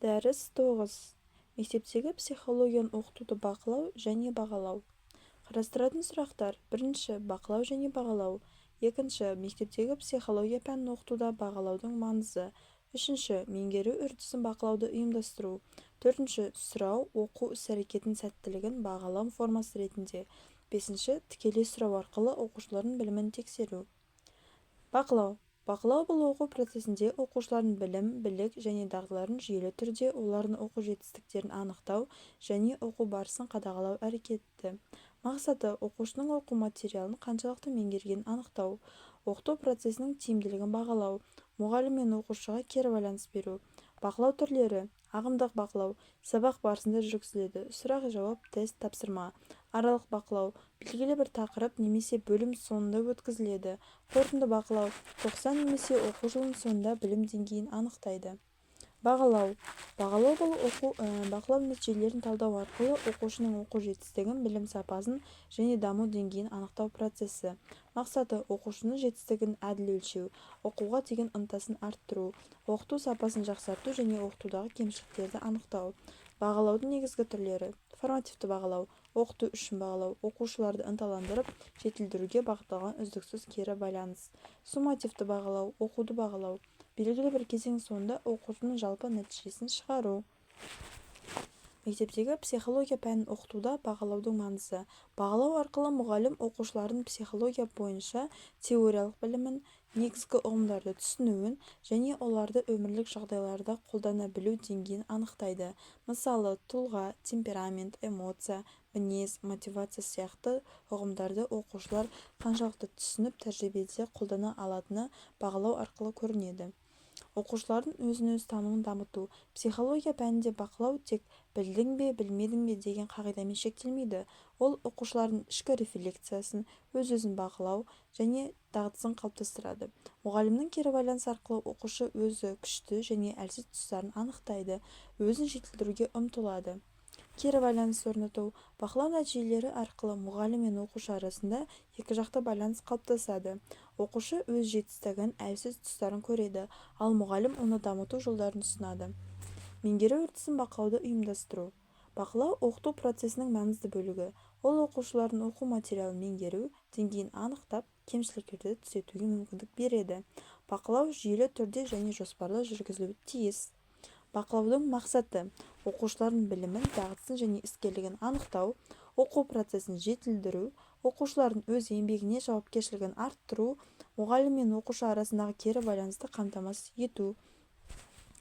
Дәріс 9. Мектептегі психологияны оқытуды бақылау және бағалау. Қарастыратын сұрақтар: бірінші, бақылау және бағалау. Екінші, мектептегі психология пәнін оқытуда бағалаудың маңызы. Үшінші, меңгеру үрдісін бақылауды ұйымдастыру. Төртінші, сұрау, оқу іс-әрекетінің сәттілігін бағалау формасы ретінде. Бесінші, тікелей сұрау арқылы оқушылардың білімін тексеру. Бақылау. Бақылау бұл оқу процесінде оқушылардың білім, білік және дағдыларын жүйелі түрде олардың оқу жетістіктерін анықтау және оқу барысын қадағалау әрекеті. Мақсаты: оқушының оқу материалын қаншалықты меңгергенін анықтау. Оқыту процесінің тиімділігін бағалау. Мұғалім мен оқушыға кері байланыс беру. Бақылау түрлері: ағымдық бақылау, сабақ барысында жүргізіледі, сұрақ-жауап, тест, тапсырма. Аралық бақылау, белгілі бір тақырып немесе бөлім соңында өткізіледі. Қорытынды бақылау, 90 немесе оқу жылының соңында білім деңгейін анықтайды. Бағалау. Бағалау бұл бақылау нәтижелерін талдау арқылы оқушының оқу жетістігін, білім сапасын және даму деңгейін анықтау процесі. Мақсаты: оқушының жетістігін әділ өлшеу, оқуға деген ынтасын арттыру, оқыту сапасын жақсарту және оқытудағы кемшіліктерді анықтау. Бағалаудың негізгі түрлері: формативті бағалау, оқыту үшін бағалау, оқушыларды ынталандырып, жетілдіруге бағытталған үздіксіз кері байланыс. Суммативті бағалау, оқуды бағалау, белгілі бір кезең соңында оқушының жалпы нәтижесін шығару. Мектептегі психология пәнін оқытуда бағалаудың маңызы. Бағалау арқылы мұғалім оқушылардың психология бойынша теориялық білімін, негізгі ұғымдарды түсінуін және оларды өмірлік жағдайларда қолдана білу деңгейін анықтайды. Мысалы, тұлға, темперамент, эмоция, мінез, мотивация сияқты ұғымдарды оқушылар қаншалықты түсініп, тәжірибеде қолдана алатыны бағалау арқылы көрінеді. Оқушылардың өзін-өзі тануын дамыту. Психология пәнінде бақылау тек білдің бе, білмедің бе деген қағидамен шектелмейді. Ол оқушылардың ішкі рефлексиясын, өз-өзін бағалау және дағдысын қалыптастырады. Мұғалімнің кері байланыс арқылы оқушы өзі күшті және әлсіз тұстарын анықтайды, өзін жетілдіруге ұмтылады. Кері байланыс орнату. Бақылау нәтижелері арқылы мұғалім мен оқушы арасында екіжақты байланыс қалыптасады. Оқушы өз жетістігін, әлсіз тұстарын көреді, ал мұғалім оны дамыту жолдарын ұсынады. Меңгеру үрдісін бақылауды ұйымдастыру. Бақылау оқыту процесінің маңызды бөлігі. Ол оқушылардың оқу материалын меңгеру деңгейін анықтап, кемшіліктерді түзетуге мүмкіндік береді. Бақылау жүйелі түрде және жоспарлы жүргізілуі тиіс. Бақылаудың мақсаты: оқушылардың білімін, дағдысын және іскерлігін анықтау, оқу процесін жетілдіру, оқушылардың өз еңбегіне жауапкершілігін арттыру, мұғалім мен оқушы арасындағы кері байланысты қамтамасыз ету.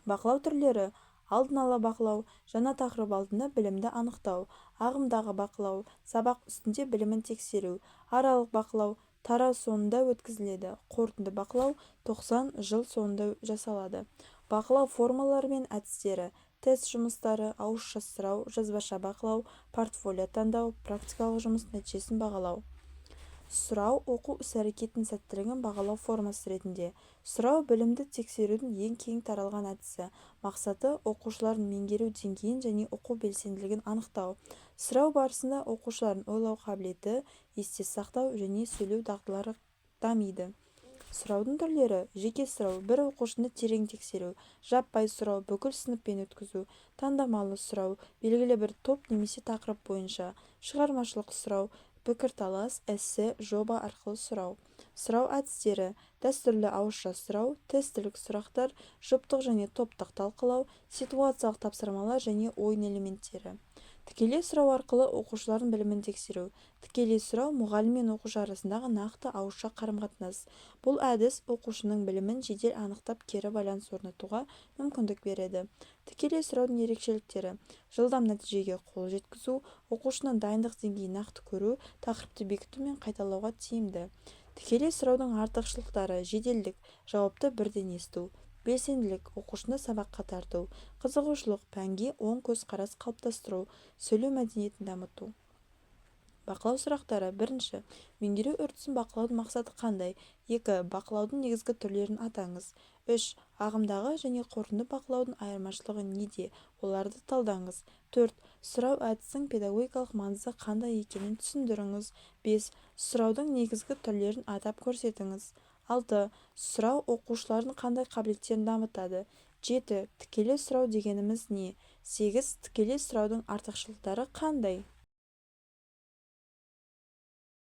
Бақылау түрлері: алдын ала бақылау, жаңа тақырып алдында білімді анықтау, ағымдағы бақылау, сабақ үстінде білімін тексеру, аралық бақылау, тарау соңында өткізіледі, қорытынды бақылау 90 жыл соңында жасалады. Бақылау формалары мен әдістері: тест жұмыстары, ауызша сұрау, жазбаша бақылау, портфолио таңдау, практикалық жұмыс нәтижесін бағалау. Сұрау, оқу іс-әрекетінің сәттілігін бағалау формасы ретінде. Сұрау білімді тексерудің ең кең таралған әдісі. Мақсаты: оқушылардың меңгеру деңгейін және оқу белсенділігін анықтау. Сұрау барысында оқушылардың ойлау қабілеті, есте сақтау және сөйлеу дағдылары дамиды. Сұраудың түрлері: жеке сұрау, бір оқушыны терең тексеру, жаппай сұрау, бүкіл сыныппен өткізу, таңдамалы сұрау, белгілі бір топ немесе тақырып бойынша, шығармашылық сұрау, пікірталас, эссе, жоба арқылы сұрау. Сұрау әдістері: дәстүрлі ауызша сұрау, тестілік сұрақтар, жұптық және топтық талқылау, ситуациялық тапсырмалар және ойын элементтері. Тікелей сұрау арқылы оқушылардың білімін тексеру. Тікелей сұрау мұғалім мен оқушы арасындағы нақты ауызша қарым-қатынас. Бұл әдіс оқушының білімін жедел анықтап, кері байланыс орнатуға мүмкіндік береді. Тікелей сұраудың ерекшеліктері: жылдам нәтижеге қол жеткізу, оқушының дайындық деңгейін нақты көру, тақырыпты бекіту мен қайталауға тиімді. Тікелей сұраудың артықшылықтары: жеделдік, жауапты бірден есту, белсенділік, оқушыны сабаққа тарту, қызығушылық, пәнге оң көзқарас қалыптастыру, сөйлеу мәдениетін дамыту. Бақылау сұрақтары: бірінші, меңгеру үрдісін бақылаудың мақсаты қандай? 2. Бақылаудың негізгі түрлерін атаңыз. 3. Ағымдағы және қорытынды бақылаудың айырмашылығы неде? Оларды талдаңыз. 4. Сұрау әдісінің педагогикалық маңызы қандай екенін түсіндіріңіз. 5. Сұраудың негізгі түрлерін атап көрсетіңіз. 6. Сұрау оқушылардың қандай қабілеттерін дамытады? 7. Тікелей сұрау дегеніміз не? 8. Тікелей сұраудың артықшылықтары қандай?